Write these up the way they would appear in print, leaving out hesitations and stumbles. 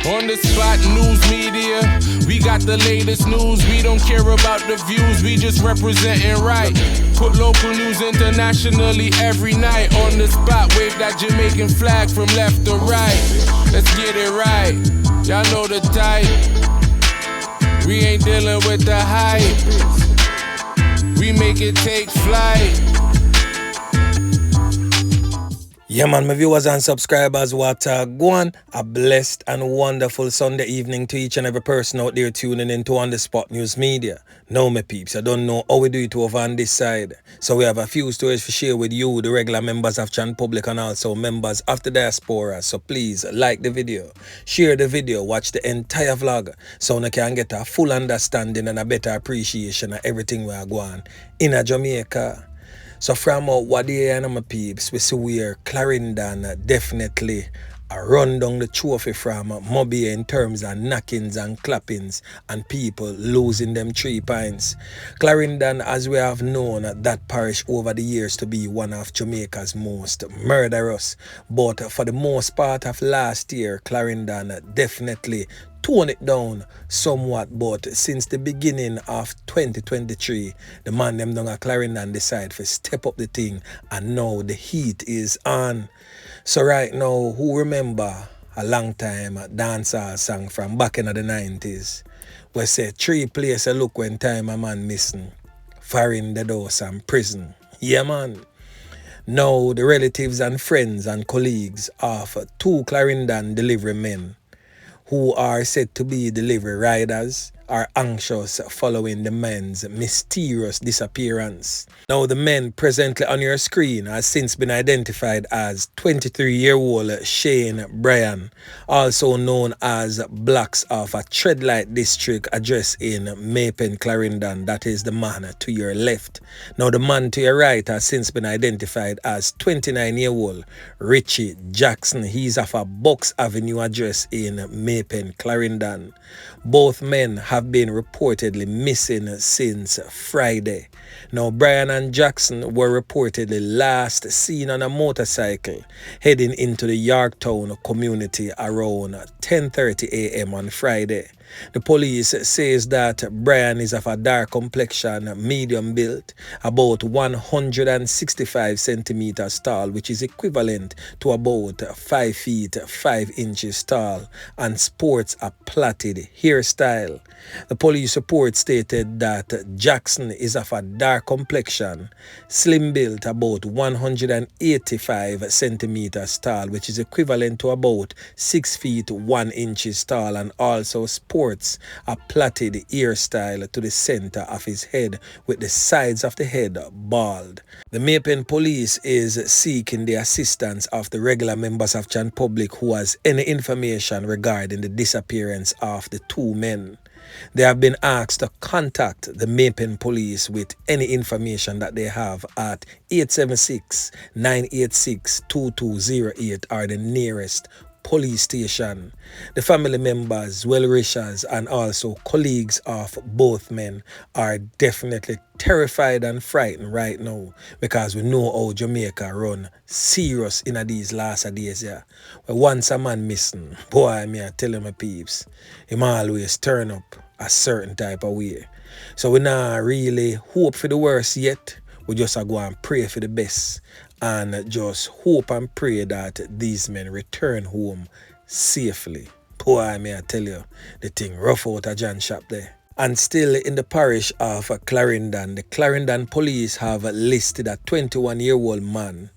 On the spot news media, we got the latest news. We don't care about the views, we just representing right. Put local news internationally every night. On the spot, wave that Jamaican flag from left to right. Let's get it right, y'all know the type. We ain't dealing with the hype, we make it take flight. Yeah man, my viewers and subscribers, what go on. A blessed and wonderful Sunday evening to each and every person out there tuning into On The Spot News Media. Now my peeps, I don't know how we do it over on this side. So we have a few stories to share with you, the regular members of Chan Public and also members of the diaspora. So please like the video, share the video, watch the entire vlog so you can get a full understanding and a better appreciation of everything we are going in Jamaica. So from what they and my peeps, we see where Clarendon definitely run down the trophy from Mobay in terms of knockings and clappings and people losing them 3 points. Clarendon, as we have known that parish over the years to be one of Jamaica's most murderous, but for the most part of last year, Clarendon definitely tone it down somewhat, but since the beginning of 2023, the man them down at Clarendon decide to step up the thing, and now the heat is on. So right now, who remember a long time dancehall song from back in the 90s? We say 3 places look when time a man missing. Farin, the house and prison. Yeah man. Now the relatives and friends and colleagues of 2 Clarendon delivery men who are said to be delivery riders are anxious following the men's mysterious disappearance. Now the men presently on your screen has since been identified as 23-year-old Shane Bryan, also known as Blacks of a Treadlight District address in Mobay, Clarendon. That is the man to your left. Now the man to your right has since been identified as 29-year-old Richie Jackson. He's of a Box Avenue address in Mobay, Clarendon. Both men have been reportedly missing since Friday. Now, Bryan and Jackson were reportedly last seen on a motorcycle heading into the Yorktown community around 10:30 a.m. on Friday. The police says that Bryan is of a dark complexion, medium built, about 165 centimeters tall, which is equivalent to about 5 feet 5 inches tall, and sports a plaited hairstyle. The police report stated that Jackson is of a dark complexion, slim built, about 185 centimeters tall, which is equivalent to about 6 feet 1 inches tall, and also sports a plaited hairstyle to the center of his head with the sides of the head bald. The Mobay police is seeking the assistance of the regular members of Chan Public who has any information regarding the disappearance of the 2 men. They have been asked to contact the Mobay police with any information that they have at 876-986-2208 or the nearest police station. The family members, well-wishers, and also colleagues of both men are definitely terrified and frightened right now because we know how Jamaica run serious in these last days. Yeah. Well, once a man missing, boy, I tell you my peeps, him always turn up a certain type of way. So we not really hope for the worst yet. We just go and pray for the best and just hope and pray that these men return home safely. Boy, I tell you, the thing rough out of John shop there. And still in the parish of Clarendon, the Clarendon police have listed a 21-year-old man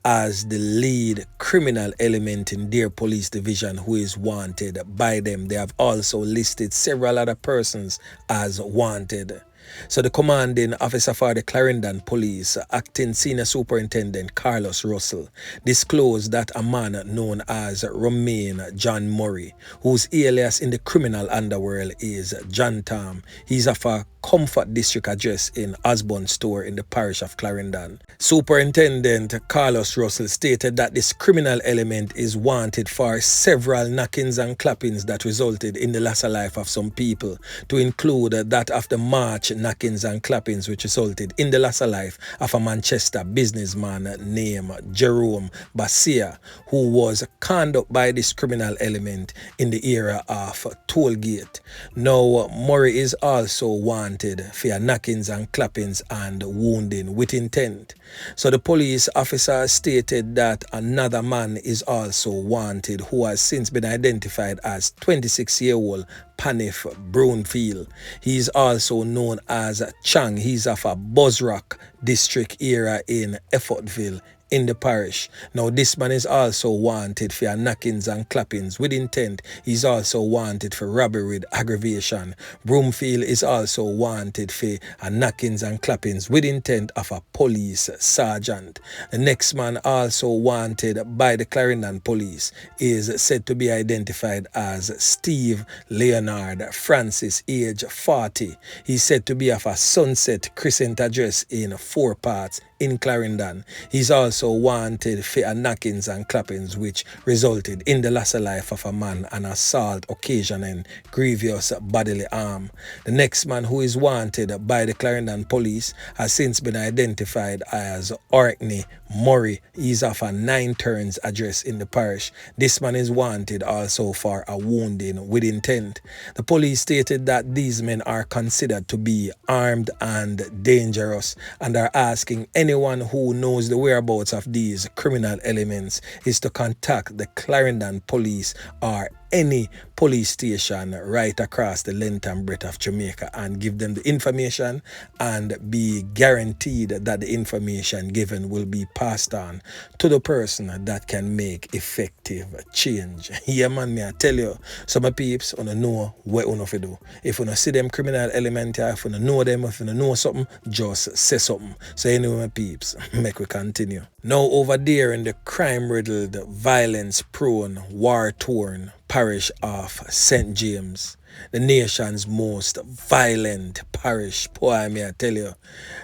as the lead criminal element in their police division who is wanted by them. They have also listed several other persons as wanted. So the commanding officer for the Clarendon Police, acting senior superintendent Carlos Russell, disclosed that a man known as Romaine John Murray, whose alias in the criminal underworld is John Tom, he's of a Comfort District address in Osborne Store in the parish of Clarendon. Superintendent Carlos Russell stated that this criminal element is wanted for several knockings and clappings that resulted in the loss of life of some people, to include that of the March knockings and clappings which resulted in the loss of life of a Manchester businessman named Jerome Basia, who was conned up by this criminal element in the era of Tollgate. Now, Murray is also wanted for knockings and clappings and wounding with intent. So the police officer stated that another man is also wanted, who has since been identified as 26-year-old Panif Brownfield. He is also known as Chang. He's of a Buzzrock district area in Effortville in the parish. Now, this man is also wanted for knockings and clappings with intent. He's also wanted for robbery with aggravation. Broomfield is also wanted for knockings and clappings with intent of a police sergeant. The next man also wanted by the Clarendon police is said to be identified as Steve Leonard Francis, age 40. He's said to be of a Sunset Crescent address in 4 Parts in Clarendon. He's also wanted for knockings and clappings which resulted in the loss of life of a man and assault occasioning grievous bodily harm. The next man who is wanted by the Clarendon police has since been identified as Orkney Murray. He's of a 9 Turns address in the parish. This man is wanted also for a wounding with intent. The police stated that these men are considered to be armed and dangerous and are asking anyone who knows the whereabouts of these criminal elements is to contact the Clarendon police or any police station right across the length and breadth of Jamaica and give them the information and be guaranteed that the information given will be passed on to the person that can make effective change. Yeah, man, me I tell you, some peeps wanna know what you fi do. If you see them criminal element here, if you know them, if you know something, just say something. So anyway, my peeps, make we continue. Now over there in the crime-riddled, violence-prone, war-torn parish of St. James, the nation's most violent parish, boy, may I tell you,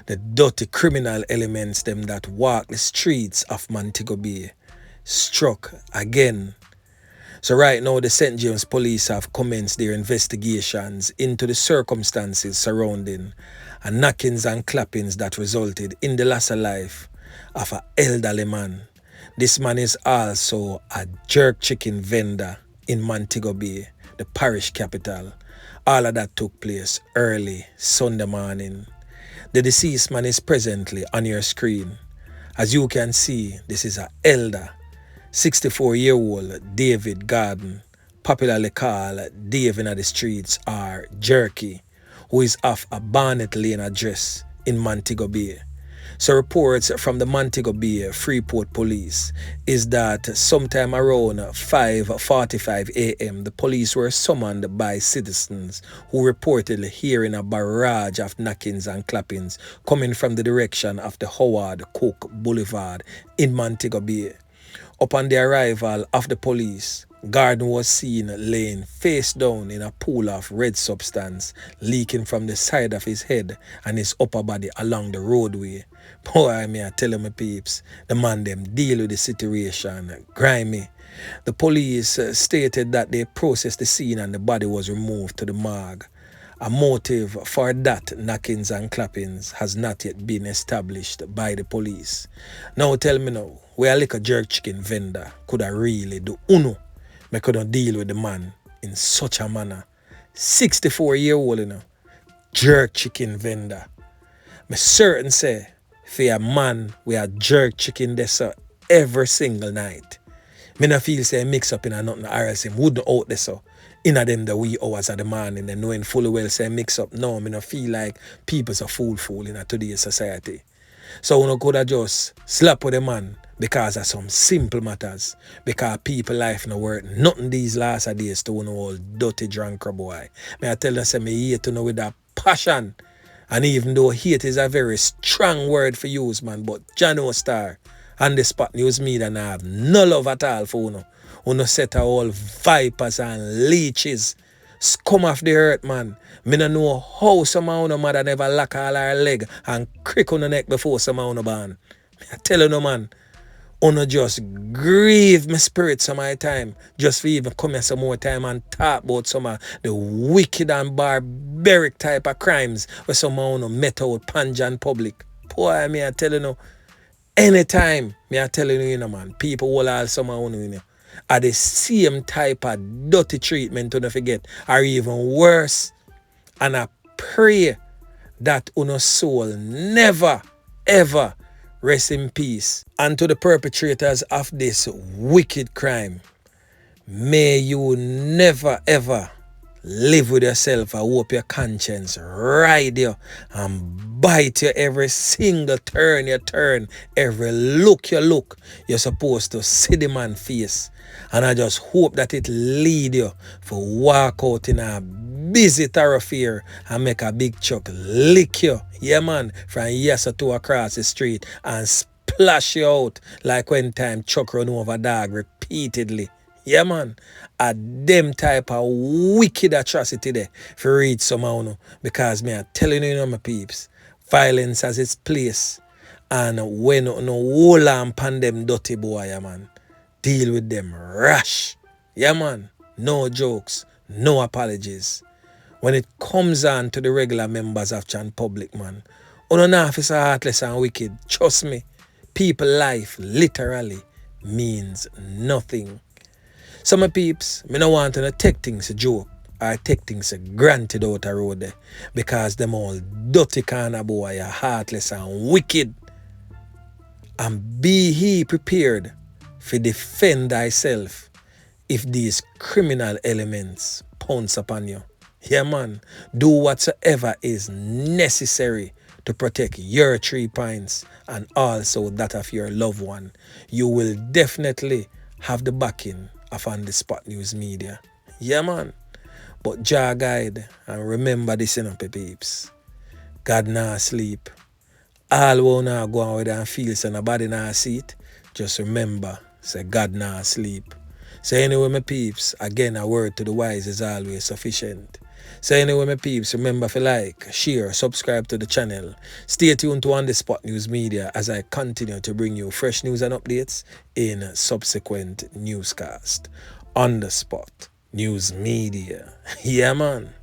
the dirty criminal elements them that walk the streets of Montego Bay struck again. So right now the St. James police have commenced their investigations into the circumstances surrounding knockings and clappings that resulted in the loss of life of an elderly man. This man is also a jerk chicken vendor in Montego Bay, the parish capital. All of that took place early Sunday morning. The deceased man is presently on your screen. As you can see, this is an elder, 64-year-old David Garden, popularly called Dave in the streets or Jerky, who is of a Barnett Lane address in Montego Bay. So reports from the Montego Bay Freeport Police is that sometime around 5:45 a.m. the police were summoned by citizens who reportedly hearing a barrage of knockings and clappings coming from the direction of the Howard Cook Boulevard in Montego Bay. Upon the arrival of the police, Garden was seen laying face down in a pool of red substance leaking from the side of his head and his upper body along the roadway. Boy, may I tell you, my peeps, the man them deal with the situation grimy. The police stated that they processed the scene and the body was removed to the morgue. A motive for that knockings and clappings has not yet been established by the police. Now tell me now, where a little jerk chicken vendor could I really do uno? I couldn't deal with the man in such a manner. 64-year-old, you know, jerk chicken vendor. Me certain say, for a man with a jerk chicken there so every single night. Me no feel say mix up in a nothing or else him wouldn't out there so in a them the wee hours of the morning and knowing fully well say mix up. No, me no feel like people's a fool in a today's society. So we no could have just slap with the man because of some simple matters. Because people life no worth nothing these last days to know all dirty drunk boy. May I tell you say me hate to know with that passion. And even though hate is a very strong word for use, man, but Jano Star and the Spot News Media and I have no love at all for uno. Uno set all vipers and leeches. Scum off the earth, man. Me no know how some of uno mother never lock all her leg and crick on the neck before some of uno born. I tell you no, man. Uno just grieve my spirit some of the time. Just for even come here some more time and talk about some of the wicked and barbaric type of crimes where some of uno met out panja in public. Boy, me I tell you no. Anytime, me I telling you, man, people will all some of uno, are the same type of dirty treatment to not forget, or even worse. And I pray that uno soul never, ever rest in peace. And to the perpetrators of this wicked crime, may you never, ever live with yourself. I hope your conscience ride you and bite you every single turn you turn, every look you look. You're supposed to see the man's face. And I just hope that it lead you for walk out in a busy thoroughfare and make a big chuck lick you, yeah man, from yes to across the street and splash you out like when time Chuck run over dog repeatedly. Yeah, man. A them type of wicked atrocity there for reach somehow, no. Because me are telling you, my peeps, violence has its place. And when no hold on pan them dirty boy, yeah, man, deal with them rash. Yeah, man. No jokes, no apologies. When it comes on to the regular members of Chan Public, man, uno na is heartless and wicked. Trust me, people life literally means nothing. Some of peeps, me no want to take things a joke or take things a granted out the road there because them all dirty kind of boy are heartless and wicked. And be he prepared for defend thyself if these criminal elements pounce upon you. Yeah, man, do whatsoever is necessary to protect your 3 points and also that of your loved one. You will definitely have the backing of On The Spot News Media. Yeah, man. But Jah guide and remember this, peeps. God nah sleep. All who nah go on with and feel so nobody nah see it, just remember, say God nah sleep. So anyway, my peeps, again, a word to the wise is always sufficient. So anyway, my peeps, remember to like, share, subscribe to the channel. Stay tuned to On The Spot News Media as I continue to bring you fresh news and updates in subsequent newscast. On The Spot News Media. Yeah, man.